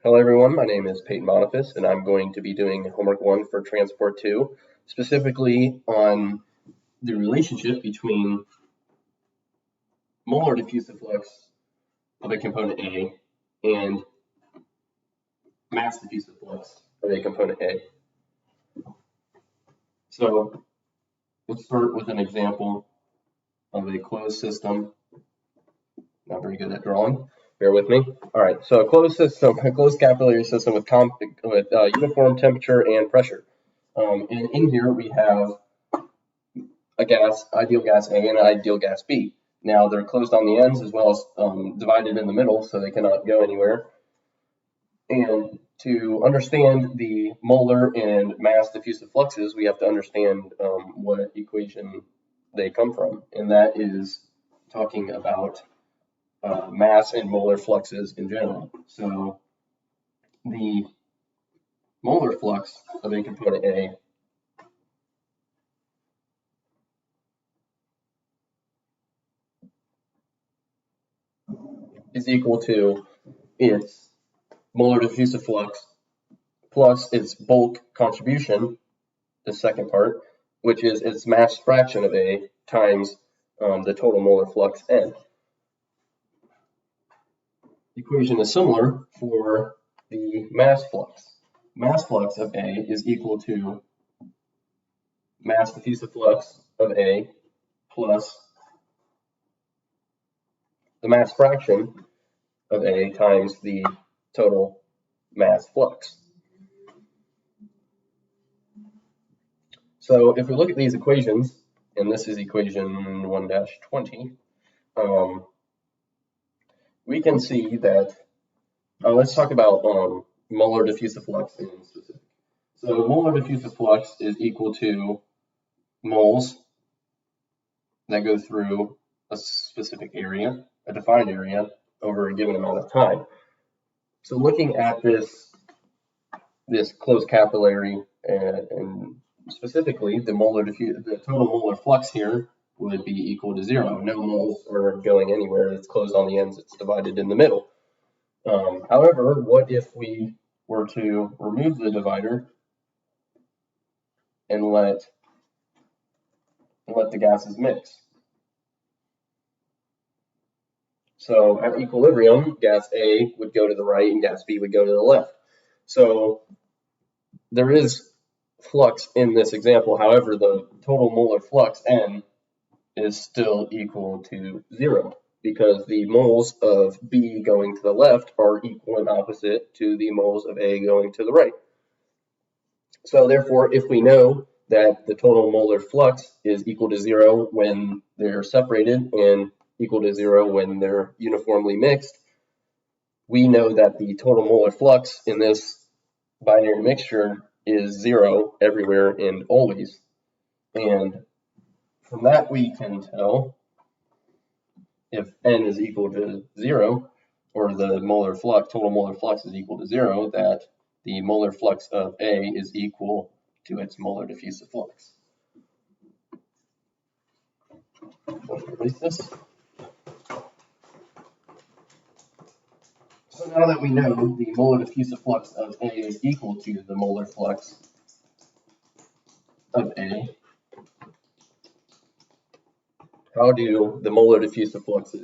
Hello everyone, my name is Peyton Boniface and I'm going to be doing homework 1 for transport 2, specifically on the relationship between molar diffusive flux of a component A and mass diffusive flux of a component A. So let's start with an example of a closed system. Not very good at drawing. Bear with me. All right, so a closed capillary system with uniform temperature and pressure. And in here we have a gas, ideal gas A and an ideal gas B. Now they're closed on the ends as well as divided in the middle, so they cannot go anywhere. And to understand the molar and mass diffusive fluxes, we have to understand what equation they come from, and that is talking about mass and molar fluxes in general. So the molar flux of a component A is equal to its molar diffusive flux plus its bulk contribution, the second part, which is its mass fraction of A times the total molar flux N. The equation is similar for the mass flux. Mass flux of A is equal to mass diffusive flux of A plus the mass fraction of A times the total mass flux. So if we look at these equations, and this is equation 1-20, we can see that, let's talk about molar diffusive flux in specific. So molar diffusive flux is equal to moles that go through a specific area, a defined area, over a given amount of time. So looking at this closed capillary and specifically the total molar flux here would be equal to 0. No moles are going anywhere. It's closed on the ends. It's divided in the middle. However, what if we were to remove the divider and let the gases mix? So at equilibrium, gas A would go to the right and gas B would go to the left. So there is flux in this example. However, the total molar flux N is still equal to 0 because the moles of B going to the left are equal and opposite to the moles of A going to the right. So therefore, if we know that the total molar flux is equal to 0 when they're separated and equal to 0 when they're uniformly mixed, we know that the total molar flux in this binary mixture is 0 everywhere and always. And from that we can tell if N is equal to 0, or the total molar flux is equal to 0, that the molar flux of A is equal to its molar diffusive flux. Let's erase this. So now that we know the molar diffusive flux of A is equal to the molar flux of A, how does the molar diffusive flux of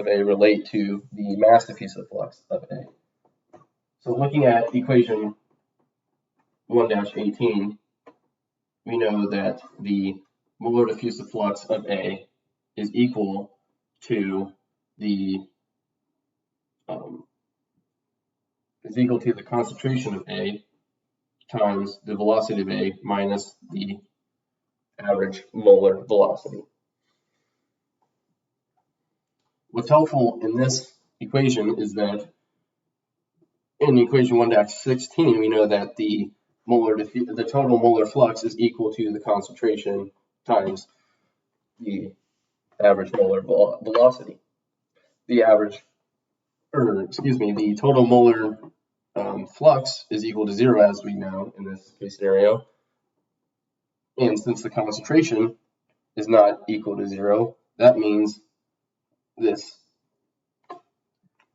A relate to the mass diffusive flux of A? So looking at equation 1-18, we know that the molar diffusive flux of A is equal to the concentration of A times the velocity of A minus the average molar velocity. What's helpful in this equation is that in equation 1-16, we know that the total molar flux is equal to the concentration times the average molar velocity. The total molar flux is equal to 0, as we know in this case scenario. And since the concentration is not equal to 0, that means this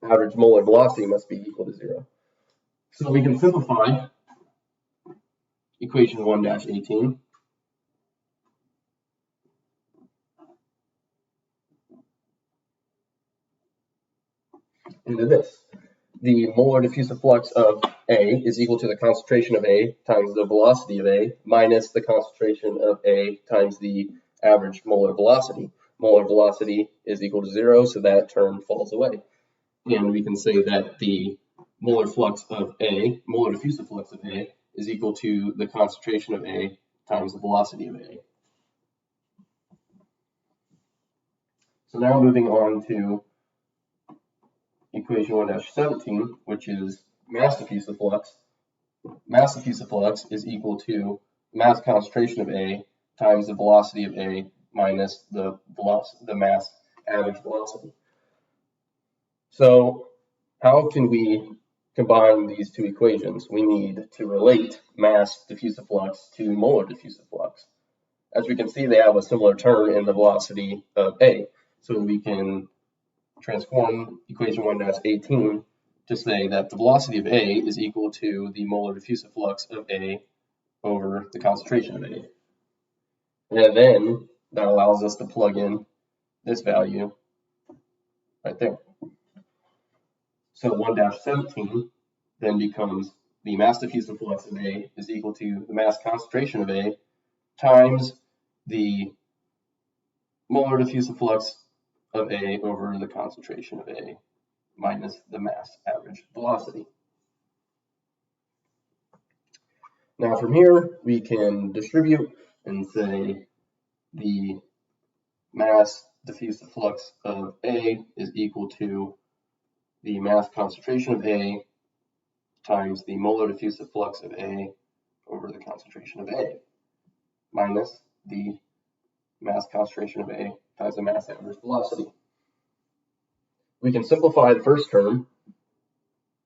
average molar velocity must be equal to 0. So we can simplify equation 1-18 into this. The molar diffusive flux of A is equal to the concentration of A times the velocity of A minus the concentration of A times the average molar velocity. Molar velocity is equal to 0, so that term falls away. And we can say that the molar flux of A, molar diffusive flux of A, is equal to the concentration of A times the velocity of A. So now moving on to equation 1-17, which is mass diffusive flux. Mass diffusive flux is equal to mass concentration of A times the velocity of A minus the mass average velocity. So how can we combine these two equations? We need to relate mass diffusive flux to molar diffusive flux. As we can see, they have a similar term in the velocity of A. So we can transform equation 1-18 to say that the velocity of A is equal to the molar diffusive flux of A over the concentration of A. And then that allows us to plug in this value right there. So 1-17 then becomes the mass diffusive flux of A is equal to the mass concentration of A times the molar diffusive flux of A over the concentration of A minus the mass average velocity. Now from here, we can distribute and say the mass diffusive flux of A is equal to the mass concentration of A times the molar diffusive flux of A over the concentration of A minus the mass concentration of A times the mass average velocity. We can simplify the first term,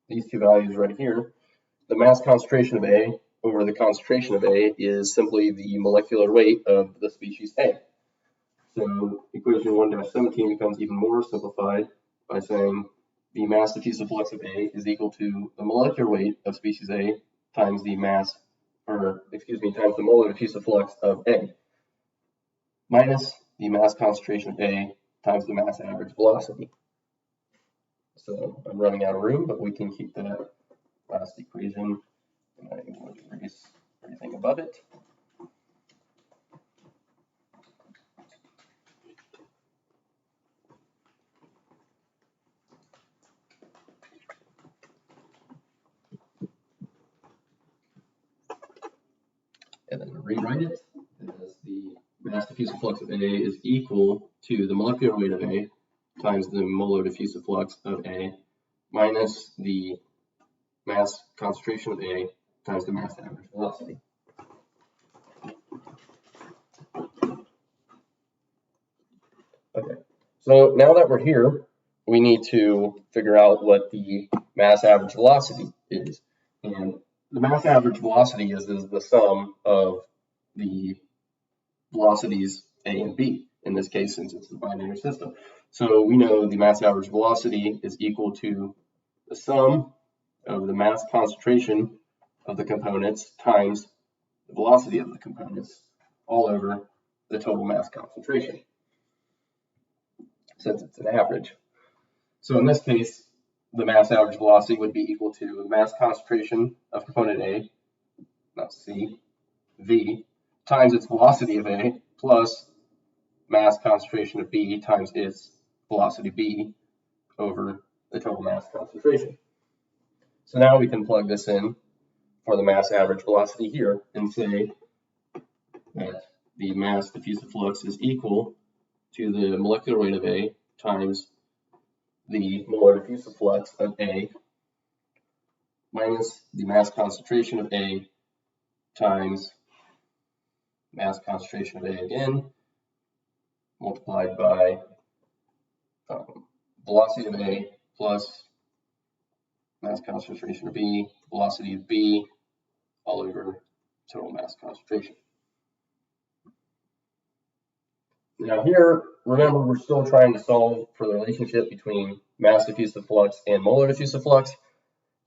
these two values right here. The mass concentration of A over the concentration of A is simply the molecular weight of the species A. So equation 1-17 becomes even more simplified by saying the mass diffusive flux of A is equal to the molecular weight of species A times the times the molar diffusive flux of A minus the mass concentration of A times the mass average velocity. So I'm running out of room, but we can keep that last equation, and I'm going to erase everything above it. And then rewrite it as the mass diffusive flux of A is equal to the molecular weight of A times the molar diffusive flux of A minus the mass concentration of A times the mass average velocity. Okay, so now that we're here, we need to figure out what the mass average velocity is. And the mass average velocity is the sum of the velocities A and B, in this case, since it's a binary system. So we know the mass average velocity is equal to the sum of the mass concentration of the components times the velocity of the components all over the total mass concentration, since it's an average. So in this case, the mass average velocity would be equal to the mass concentration of component A, that's C, V, times its velocity of A, plus mass concentration of B times its velocity B over the total mass concentration. So now we can plug this in for the mass average velocity here and say that the mass diffusive flux is equal to the molecular weight of A times the molar diffusive flux of A minus the mass concentration of A times mass concentration of A again, multiplied by velocity of A plus mass concentration of B, velocity of B, all over total mass concentration. Now here, remember, we're still trying to solve for the relationship between mass diffusive flux and molar diffusive flux.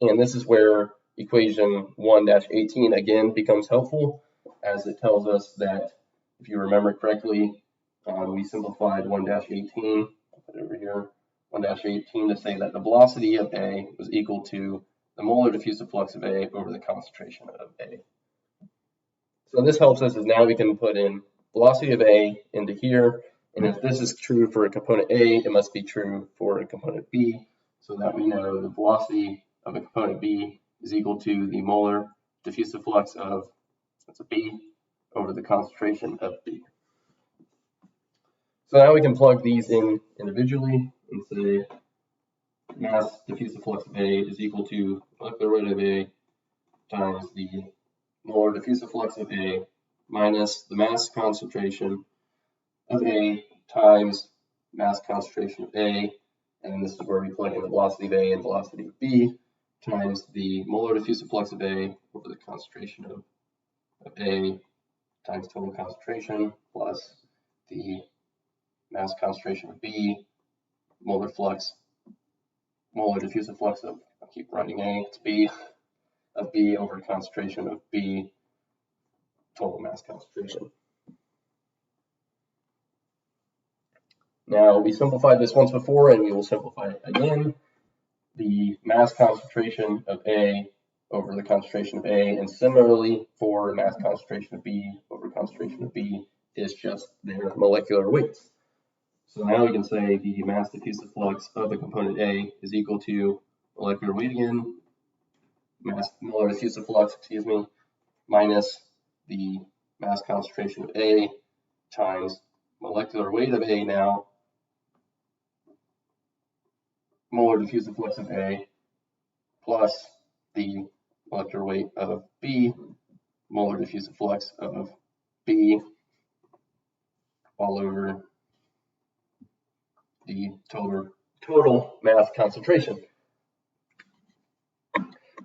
And this is where equation 1-18 again becomes helpful, as it tells us that, if you remember correctly, we simplified 1-18, I'll put it over here, 1-18 to say that the velocity of A was equal to the molar diffusive flux of A over the concentration of A. So this helps us, as now we can put in velocity of A into here, and if this is true for a component A, it must be true for a component B, so that we know the velocity of a component B is equal to the molar diffusive flux of, that's a B, over the concentration of B. So now we can plug these in individually and say mass diffusive flux of A is equal to molecular weight of A times the molar diffusive flux of A minus the mass concentration of A times mass concentration of A, and this is where we plug in the velocity of A and velocity of B, times the molar diffusive flux of A over the concentration of A times total concentration plus the mass concentration of B, molar diffusive flux of, I keep writing A, it's B, of B over concentration of B, total mass concentration. Now, we simplified this once before, and we will simplify it again. The mass concentration of A over the concentration of A, and similarly for mass concentration of B over concentration of B, is just their molecular weights. So now we can say the mass diffusive flux of the component A is equal to molecular weight again, molar diffusive flux, minus the mass concentration of A times molecular weight of A now, molar diffusive flux of A, plus the molecular weight of B, molar diffusive flux of B, all over the total mass concentration.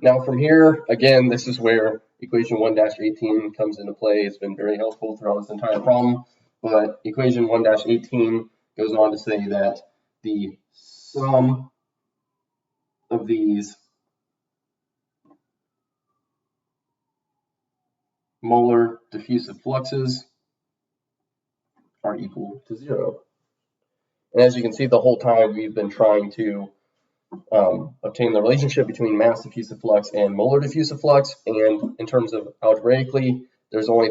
Now from here, again, this is where equation 1-18 comes into play. It's been very helpful throughout this entire problem, but equation 1-18 goes on to say that the sum of these molar diffusive fluxes are equal to 0. And as you can see, the whole time we've been trying to obtain the relationship between mass diffusive flux and molar diffusive flux, and in terms of algebraically, there's only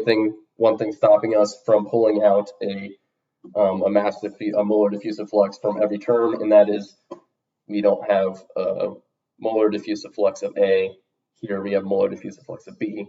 one thing stopping us from pulling out a molar diffusive flux from every term, and that is we don't have a molar diffusive flux of A. Here we have molar diffusive flux of B.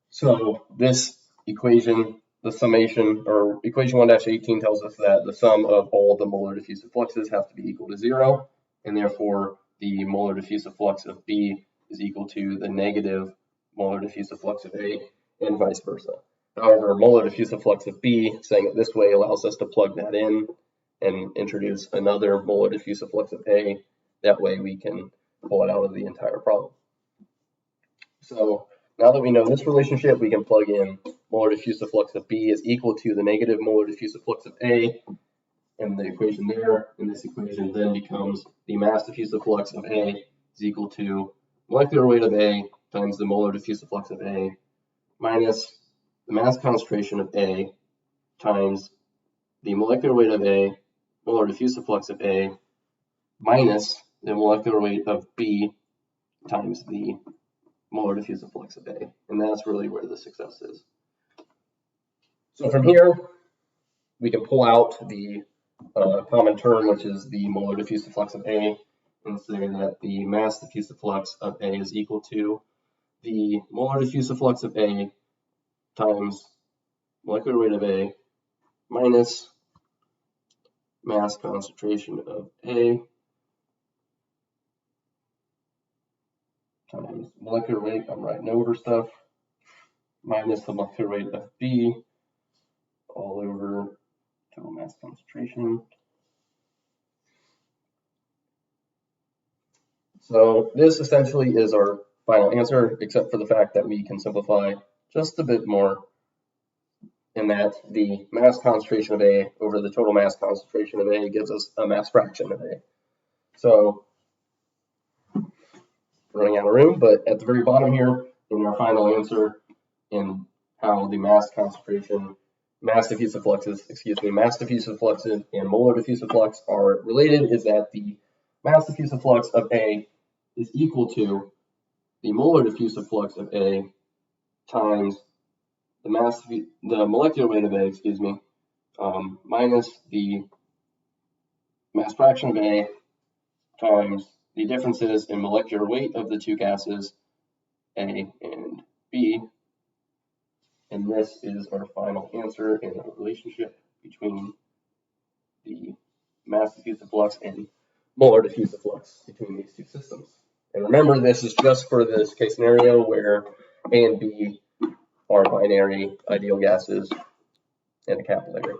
So this equation, the summation, or equation 1-18 tells us that the sum of all the molar diffusive fluxes has to be equal to 0, and therefore the molar diffusive flux of B is equal to the negative molar diffusive flux of A, and vice versa. However, molar diffusive flux of B, saying it this way, allows us to plug that in and introduce another molar diffusive flux of A. That way we can pull it out of the entire problem. So now that we know this relationship, we can plug in molar diffusive flux of B is equal to the negative molar diffusive flux of A, and the equation there, and this equation then becomes the mass diffusive flux of A is equal to molecular weight of A times the molar diffusive flux of A minus the mass concentration of A times the molecular weight of A, molar diffusive flux of A, minus the molecular weight of B times the molar diffusive flux of A. And that's really where the success is. So from here, we can pull out the common term, which is the molar diffusive flux of A, and say that the mass diffusive flux of A is equal to the molar diffusive flux of A times molecular weight of A minus mass concentration of A times molecular weight, I'm writing over stuff, minus the molecular weight of B all over total mass concentration. So this essentially is our final answer, except for the fact that we can simplify just a bit more, in that the mass concentration of A over the total mass concentration of A gives us a mass fraction of A. So running out of room, but at the very bottom here, in our final answer, in how the mass concentration, mass diffusive fluxes and molar diffusive flux are related, is that the mass diffusive flux of A is equal to the molar diffusive flux of A times the molecular weight of A, minus the mass fraction of A times the differences in molecular weight of the two gases, A and B. And this is our final answer in the relationship between the mass diffusive flux and molar diffusive flux between these two systems. And remember, this is just for this case scenario where A and B are binary ideal gases in a capillary.